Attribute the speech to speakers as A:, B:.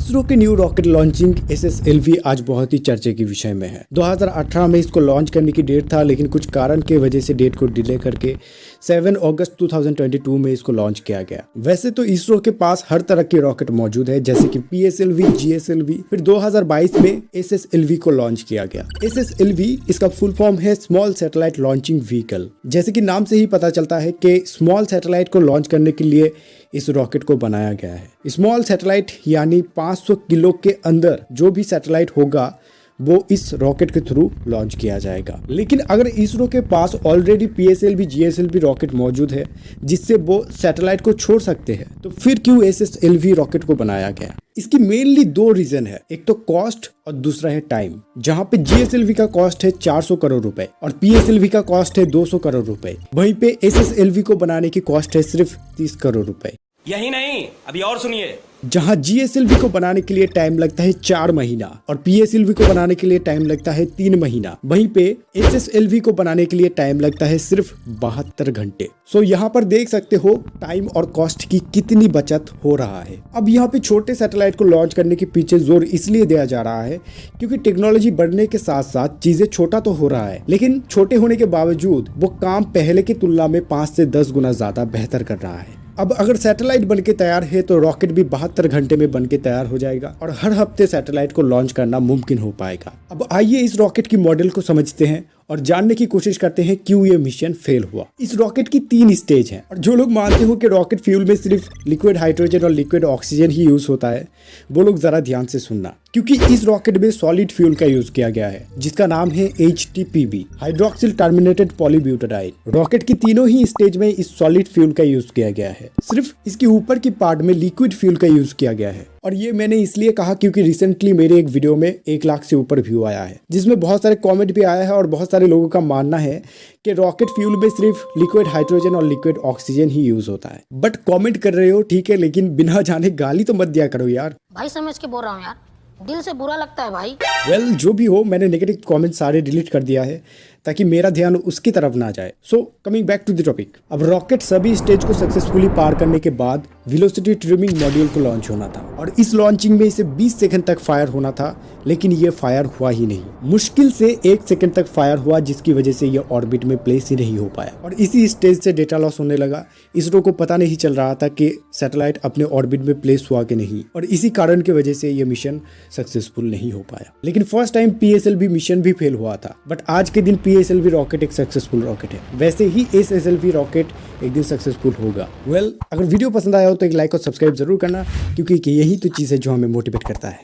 A: इसरो के new rocket launching SSLV आज बहुत ही चर्चे के विषय में है। 2018 में इसको लॉन्च करने की डेट था, लेकिन कुछ कारण के वजह से डेट को डिले करके 7 अगस्त 2022 में इसको लॉन्च किया गया। वैसे तो इसरो के पास हर तरह के रॉकेट मौजूद है, जैसे कि PSLV, GSLV, फिर 2022 में SSLV को लॉन्च किया गया। SSLV इसका फुल फॉर्म है स्मॉल सैटेलाइट लॉन्चिंग व्हीकल। जैसे कि नाम से ही पता चलता है कि स्मॉल सैटेलाइट को लॉन्च करने के लिए इस रॉकेट को बनाया गया है। स्मॉल सैटेलाइट यानी 500 किलो के अंदर जो भी सैटेलाइट होगा वो इस रॉकेट के थ्रू लॉन्च किया जाएगा। लेकिन अगर इसरो के पास ऑलरेडी PSLV, GSLV रॉकेट मौजूद है जिससे वो सैटेलाइट को छोड़ सकते हैं, तो फिर क्यों SSLV रॉकेट को बनाया गया? इसकी मेनली दो रीजन है, एक तो कॉस्ट और दूसरा है टाइम। जहां पे GSLV का कॉस्ट है 400 करोड़ रुपए और PSLV का कॉस्ट है 200 करोड़ रुपए, वहीं पे SSLV को बनाने की कॉस्ट है सिर्फ 30 करोड़ रुपए।
B: यही नहीं, अभी और सुनिए।
A: जहां GSLV को बनाने के लिए टाइम लगता है 4 महीना और PSLV को बनाने के लिए टाइम लगता है 3 महीना, वहीं पे SSLV को बनाने के लिए टाइम लगता है सिर्फ 72 घंटे। सो यहाँ पर देख सकते हो टाइम और कॉस्ट की कितनी बचत हो रहा है। अब यहाँ पे छोटे सैटेलाइट को लॉन्च करने के पीछे जोर इसलिए दिया जा रहा है क्योंकि टेक्नोलॉजी बढ़ने के साथ साथ चीजें छोटा तो हो रहा है, लेकिन छोटे होने के बावजूद वो काम पहले की तुलना में 5 से 10 गुना ज्यादा बेहतर कर रहा है। अब अगर सैटेलाइट बनके तैयार है तो रॉकेट भी 72 घंटे में बनके तैयार हो जाएगा और हर हफ्ते सैटेलाइट को लॉन्च करना मुमकिन हो पाएगा। अब आइए इस रॉकेट की मॉडल को समझते हैं और जानने की कोशिश करते हैं क्यों ये मिशन फेल हुआ। इस रॉकेट की 3 स्टेज हैं और जो लोग मानते हो कि रॉकेट फ्यूल में सिर्फ लिक्विड हाइड्रोजन और लिक्विड ऑक्सीजन ही यूज होता है, वो लोग जरा ध्यान से सुनना, क्योंकि इस रॉकेट में सॉलिड फ्यूल का यूज किया गया है जिसका नाम है HTPB, hydroxyl terminated polybutadiene. Rocket की तीनों ही स्टेज में इस सॉलिड फ्यूल का यूज किया गया है, सिर्फ इसके ऊपर की पार्ट में लिक्विड फ्यूल का यूज किया गया है। और ये मैंने इसलिए कहा क्योंकि रिसेंटली मेरे एक वीडियो में 1 लाख से ऊपर व्यू आया है, जिसमें बहुत सारे कमेंट भी आया है और बहुत सारे लोगों का मानना है कि रॉकेट फ्यूल में सिर्फ लिक्विड हाइड्रोजन और लिक्विड ऑक्सीजन ही यूज होता है। बट कमेंट कर रहे हो ठीक है, लेकिन बिना जाने गाली तो मत दिया करो यार।
C: भाई समझ के बोल रहा हूँ यार, दिल से बुरा लगता है भाई।
A: वेल, जो भी हो, मैंने नेगेटिव कमेंट सारे डिलीट कर दिया है ताकि मेरा ध्यान उसकी तरफ ना जाए। So coming back to the topic, अब रॉकेट सभी स्टेज को सक्सेसफुली पार करने के बाद वेलोसिटी ट्रिमिंग मॉड्यूल को लॉन्च होना था और इस लॉन्चिंग में इसे 20 सेकंड तक फायर होना था, लेकिन ये फायर हुआ ही नहीं। मुश्किल से 1 सेकंड तक फायर हुआ, जिसकी वजह से ये ऑर्बिट में प्लेस ही नहीं हो पाया और इसी स्टेज से डेटा लॉस होने लगा। इसरो को पता नहीं चल रहा था कि सैटेलाइट अपने ऑर्बिट में प्लेस हुआ कि नहीं, और इसी कारण की वजह से ये मिशन सक्सेसफुल नहीं हो पाया। लेकिन फर्स्ट टाइम PSLV मिशन भी फेल हुआ था, बट आज के दिन PSLV रॉकेट एक सक्सेसफुल रॉकेट है। वैसे ही SSLV रॉकेट एक दिन सक्सेसफुल होगा। वेल, अगर वीडियो पसंद आया हो तो एक लाइक और सब्सक्राइब जरूर करना, क्योंकि यही तो चीज़ है जो हमें मोटिवेट करता है।